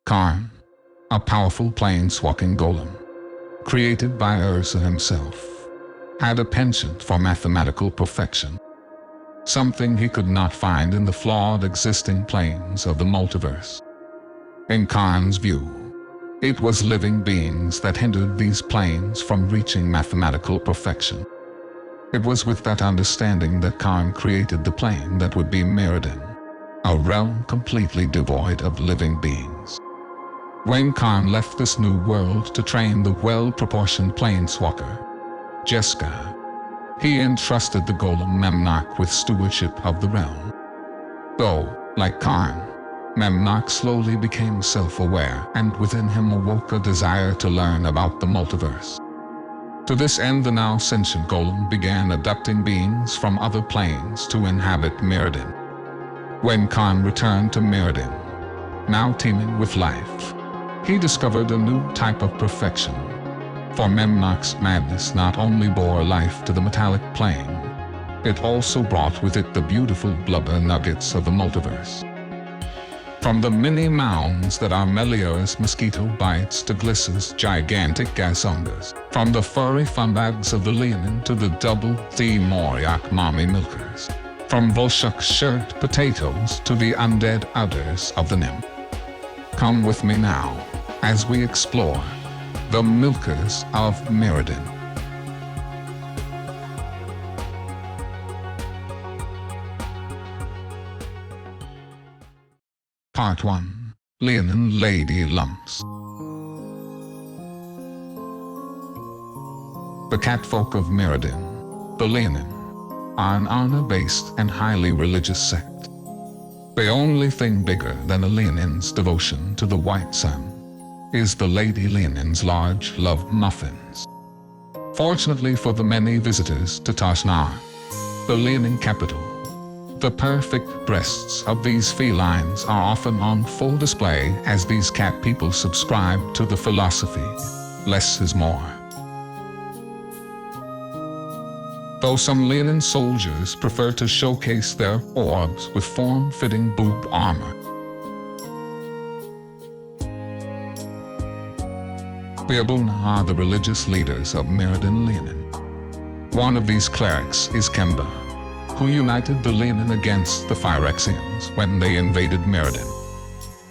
Karn, a powerful planeswalking golem, created by Urza himself, had a penchant for mathematical perfection, something he could not find in the flawed existing planes of the multiverse. In Karn's view, it was living beings that hindered these planes from reaching mathematical perfection. It was with that understanding that Karn created the plane that would be Mirrodin, a realm completely devoid of living beings. When Karn left this new world to train the well-proportioned planeswalker, Jeska, he entrusted the golem Memnarch with stewardship of the realm. Though, like Karn, Memnarch slowly became self-aware, and within him awoke a desire to learn about the multiverse. To this end, the now sentient golem began abducting beings from other planes to inhabit Mirrodin. When Karn returned to Mirrodin, now teeming with life, he discovered a new type of perfection. For Memnarch's madness not only bore life to the metallic plane, it also brought with it the beautiful blubber nuggets of the multiverse. From the mini mounds that are Melior's mosquito bites to Gliss's gigantic gazongas, from the furry funbags of the Leonin to the double D Auriok mommy milkers, from Vulshok's shirt potatoes to the undead udders of the nymph. Come with me now, as we explore the milkers of Mirrodin. Part 1. Leonin Lady Lumps. The catfolk of Mirrodin, the Leonin, are an honor-based and highly religious sect. The only thing bigger than a Leonin's devotion to the white sun is the Lady Leonin's large love muffins. Fortunately for the many visitors to Tashnar, the Leonin capital, the perfect breasts of these felines are often on full display, as these cat people subscribe to the philosophy, less is more. Though some Leonin soldiers prefer to showcase their orbs with form-fitting boob armor, the Abuna are the religious leaders of Mirrodin Leonin. One of these clerics is Kemba, who united the Leonin against the Phyrexians when they invaded Mirrodin.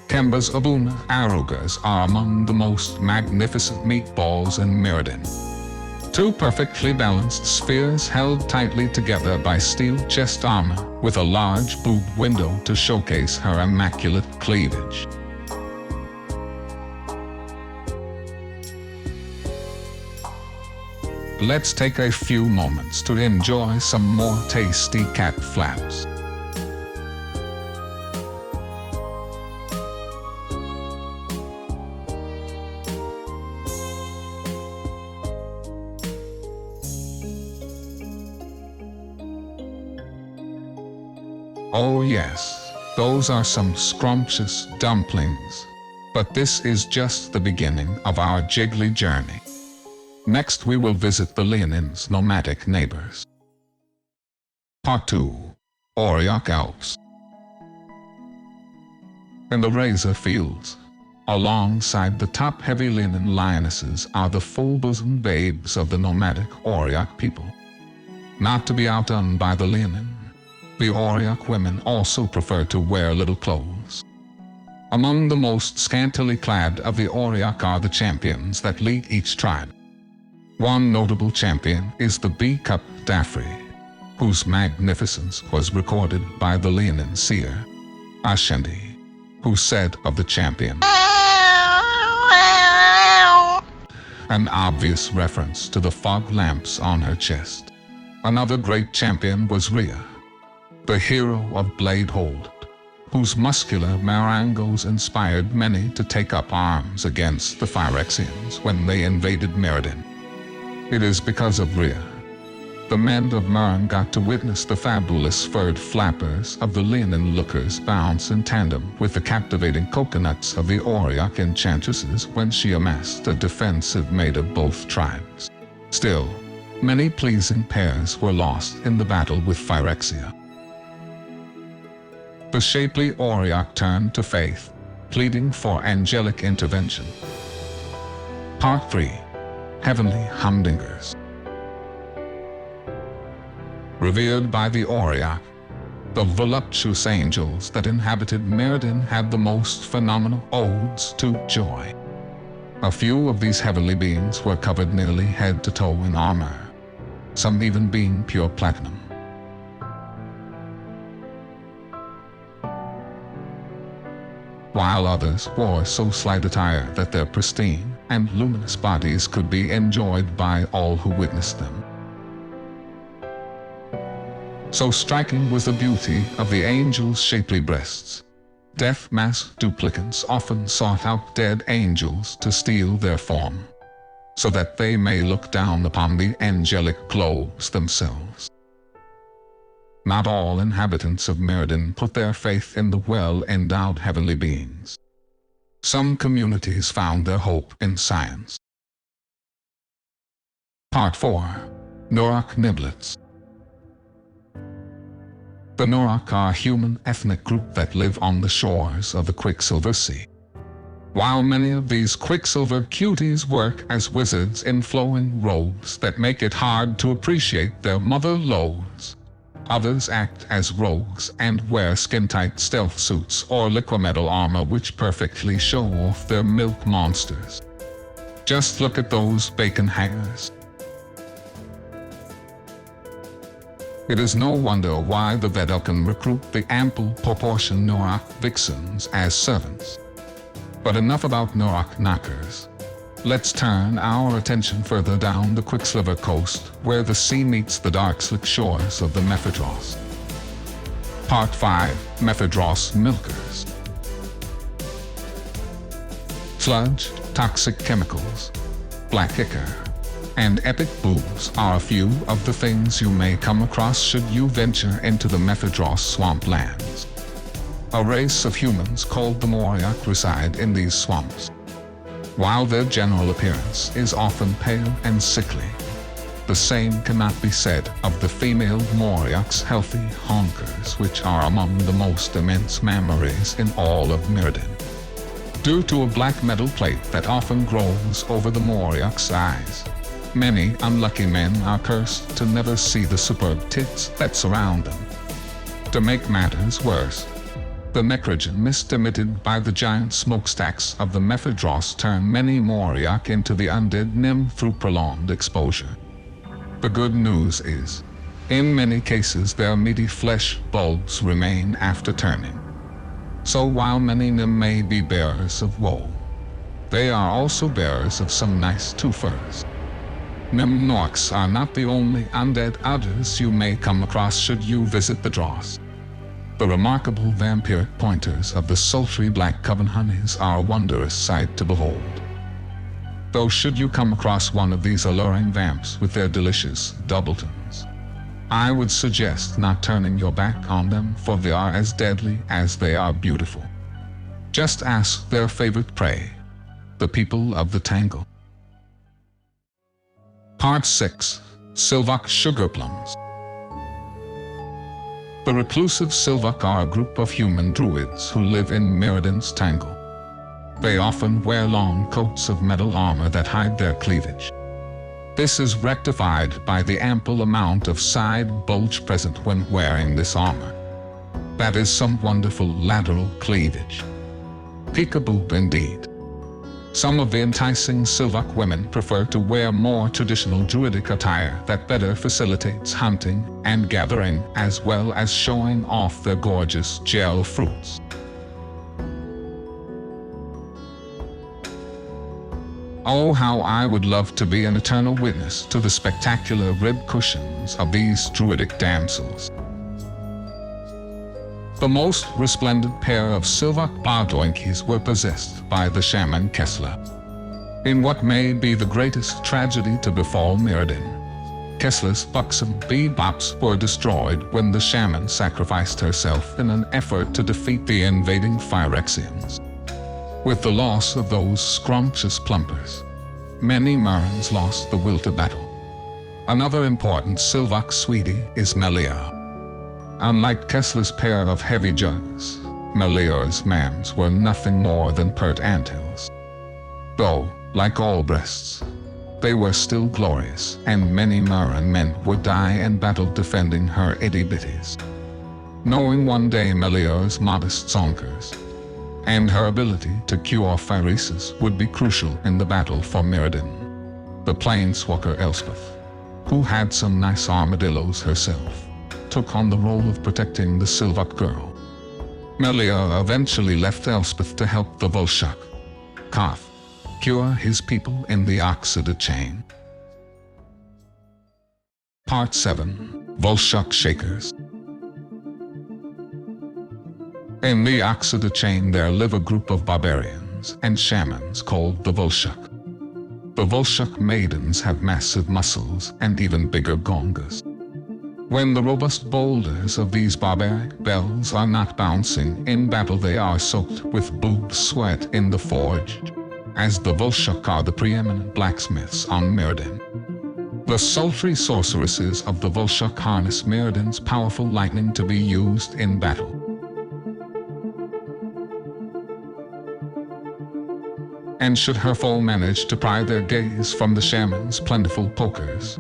Kemba's Abuna Arugas are among the most magnificent meatballs in Mirrodin. Two perfectly balanced spheres held tightly together by steel chest armor, with a large boob window to showcase her immaculate cleavage. Let's take a few moments to enjoy some more tasty cat flaps. Oh yes, those are some scrumptious dumplings. But this is just the beginning of our jiggly journey. Next we will visit the Leonin's nomadic neighbors. Part 2. Auriok Elves. In the Razor Fields, alongside the top-heavy Leonin lionesses, are the full-bosomed babes of the nomadic Auriok people. Not to be outdone by the Leonin, the Auriok women also prefer to wear little clothes. Among the most scantily clad of the Auriok are the champions that lead each tribe. One notable champion is the B-Cup Daffrey, whose magnificence was recorded by the Leonin seer, Ashendi, who said of the champion, an obvious reference to the fog lamps on her chest. Another great champion was Rhea, the hero of Bladehold, whose muscular marangos inspired many to take up arms against the Phyrexians when they invaded Mirrodin. It is because of Rhea the men of Mirrodin got to witness the fabulous furred flappers of the Leonin lookers bounce in tandem with the captivating coconuts of the Auriok enchantresses when she amassed a defensive made of both tribes. Still, many pleasing pairs were lost in the battle with Phyrexia. The shapely Auriok turned to faith, pleading for angelic intervention. Part 3. Heavenly Humdingers. Revered by the Auriok, the voluptuous angels that inhabited Mirrodin had the most phenomenal odes to joy. A few of these heavenly beings were covered nearly head to toe in armor, some even being pure platinum. While others wore so slight attire that their pristine and luminous bodies could be enjoyed by all who witnessed them. So striking was the beauty of the angels' shapely breasts. Death mask duplicants often sought out dead angels to steal their form, so that they may look down upon the angelic globes themselves. Not all inhabitants of Mirrodin put their faith in the well-endowed heavenly beings. Some communities found their hope in science. Part 4. Neurok Niblets. The Neurok are a human ethnic group that live on the shores of the Quicksilver Sea. While many of these Quicksilver cuties work as wizards in flowing robes that make it hard to appreciate their mother loads, others act as rogues and wear skin-tight stealth suits or liquimetal armor which perfectly show off their milk monsters. Just look at those bacon hangers. It is no wonder why the Viridian recruit the ample proportion Neurok vixens as servants. But enough about Neurok knockers. Let's turn our attention further down the Quicksilver coast, where the sea meets the dark slick shores of the Mephidross. Part 5. Mephidross Milkers. Sludge, toxic chemicals, black ichor, and epic boobs are a few of the things you may come across should you venture into the Mephidross swamplands. A race of humans called the Auriok reside in these swamps. While their general appearance is often pale and sickly, the same cannot be said of the female Auriok's healthy honkers, which are among the most immense mammaries in all of Mirrodin. Due to a black metal plate that often grows over the Auriok's eyes, many unlucky men are cursed to never see the superb tits that surround them. To make matters worse, the necrogen mist emitted by the giant smokestacks of the Mephidross turn many Auriok into the undead nymph through prolonged exposure. The good news is, in many cases their meaty flesh bulbs remain after turning. So while many nymph may be bearers of woe, they are also bearers of some nice twofers. Neurok are not the only undead others you may come across should you visit the Dross. The remarkable vampiric pointers of the sultry black coven honeys are a wondrous sight to behold. Though should you come across one of these alluring vamps with their delicious doubletons, I would suggest not turning your back on them, for they are as deadly as they are beautiful. Just ask their favorite prey, the people of the Tangle. Part 6. Sylvok Sugar Plums. The reclusive Sylvok are a group of human druids who live in Mirrodin's Tangle. They often wear long coats of metal armor that hide their cleavage. This is rectified by the ample amount of side bulge present when wearing this armor. That is some wonderful lateral cleavage. Peekaboo indeed. Some of the enticing Sylvok women prefer to wear more traditional druidic attire that better facilitates hunting and gathering, as well as showing off their gorgeous gel fruits. Oh, how I would love to be an eternal witness to the spectacular rib cushions of these druidic damsels. The most resplendent pair of Sylvok bardoinkies were possessed by the shaman Kessler. In what may be the greatest tragedy to befall Mirrodin, Kessler's buxom bebops were destroyed when the shaman sacrificed herself in an effort to defeat the invading Phyrexians. With the loss of those scrumptious plumpers, many Murrans lost the will to battle. Another important Sylvok sweetie is Melia. Unlike Kessler's pair of heavy jugs, Melior's mammals were nothing more than pert anthills. Though, like all breasts, they were still glorious, and many Mirrodin men would die in battle defending her itty-bitties. Knowing one day Melior's modest zonkers and her ability to cure phyresis would be crucial in the battle for Mirrodin, the planeswalker Elspeth, who had some nice armadillos herself, took on the role of protecting the Sylvok girl. Melior eventually left Elspeth to help the Vulshok cure his people in the Oxida chain. Part 7. Vulshok Shakers. In the Oxida chain there live a group of barbarians and shamans called the Vulshok. The Vulshok maidens have massive muscles and even bigger gongas. When the robust boulders of these barbaric bells are not bouncing in battle, they are soaked with boob sweat in the forge, as the Vulshok are the preeminent blacksmiths on Mirrodin. The sultry sorceresses of the Vulshok harness Mirrodin's powerful lightning to be used in battle. And should her foe manage to pry their gaze from the shaman's plentiful pokers,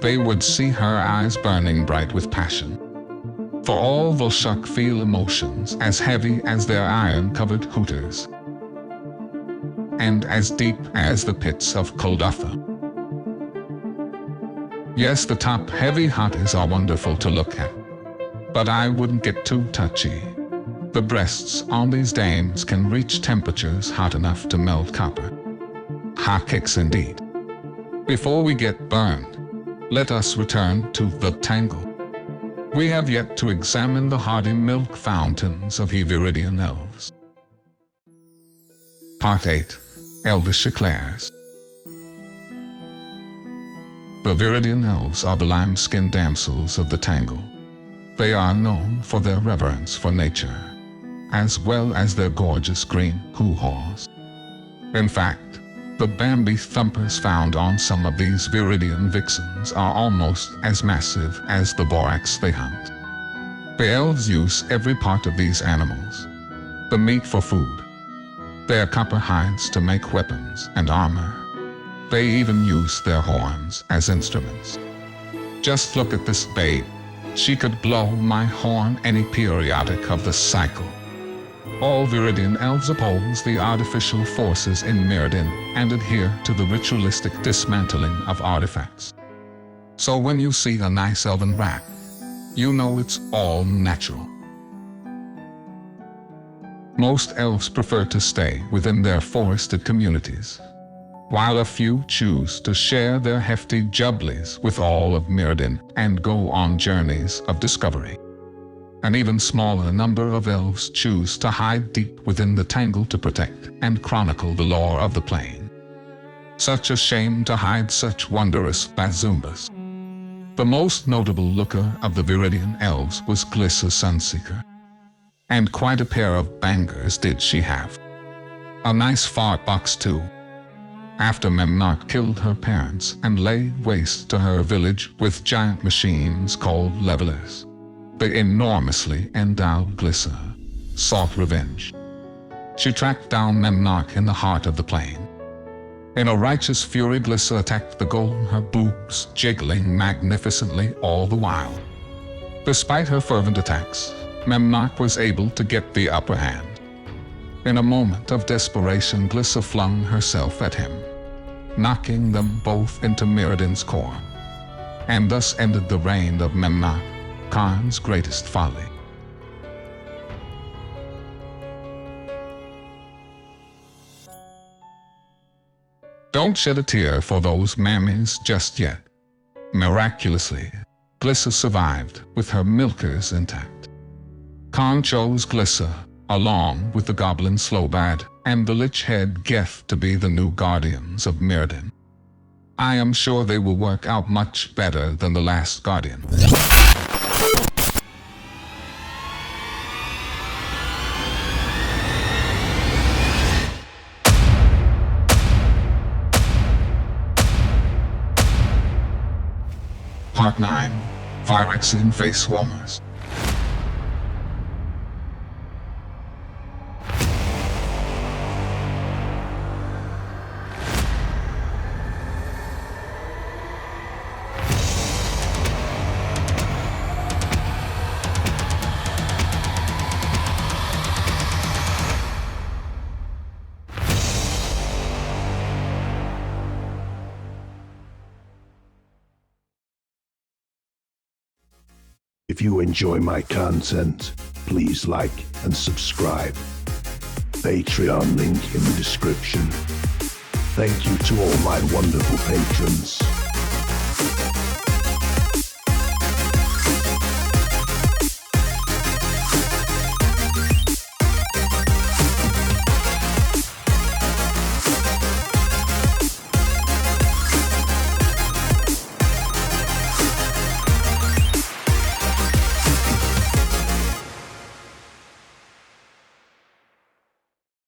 they would see her eyes burning bright with passion. For all Vulshok feel emotions as heavy as their iron-covered hooters, and as deep as the pits of Kuldotha. Yes, the top-heavy hotties are wonderful to look at, but I wouldn't get too touchy. The breasts on these dames can reach temperatures hot enough to melt copper. Hot kicks indeed. Before we get burned, let us return to the tangle. We have yet to examine the hardy milk fountains of the Viridian elves. Part 8. Elvish Eclairs. The Viridian elves are the lime-skinned damsels of the tangle. They are known for their reverence for nature, as well as their gorgeous green hoo-haws. In fact, the Bambi thumpers found on some of these Viridian vixens are almost as massive as the borax they hunt. The elves use every part of these animals, the meat for food, their copper hides to make weapons and armor. They even use their horns as instruments. Just look at this babe. She could blow my horn any periodic of the cycle. All Viridian elves oppose the artificial forces in Mirrodin and adhere to the ritualistic dismantling of artifacts. So when you see a nice elven rat, you know it's all natural. Most elves prefer to stay within their forested communities, while a few choose to share their hefty jubblies with all of Mirrodin and go on journeys of discovery. An even smaller number of elves choose to hide deep within the tangle to protect and chronicle the lore of the plane. Such a shame to hide such wondrous bazumbas. The most notable looker of the Viridian elves was Glissa Sunseeker. And quite a pair of bangers did she have. A nice fart box too. After Memnarch killed her parents and laid waste to her village with giant machines called levelers, the enormously endowed Glissa sought revenge. She tracked down Memnarch in the heart of the plain. In a righteous fury, Glissa attacked the golem, her boobs jiggling magnificently all the while. Despite her fervent attacks, Memnarch was able to get the upper hand. In a moment of desperation, Glissa flung herself at him, knocking them both into Mirrodin's core, and thus ended the reign of Memnarch, Khan's greatest folly. Don't shed a tear for those mammies just yet. Miraculously, Glissa survived with her milkers intact. Khan chose Glissa, along with the goblin Slowbad and the lich head Geth, to be the new guardians of Mirrodin. I am sure they will work out much better than the last guardian. Part 9. Phyrexian Face Warmers. If you enjoy my content, please like and subscribe. Patreon link in the description. Thank you to all my wonderful patrons.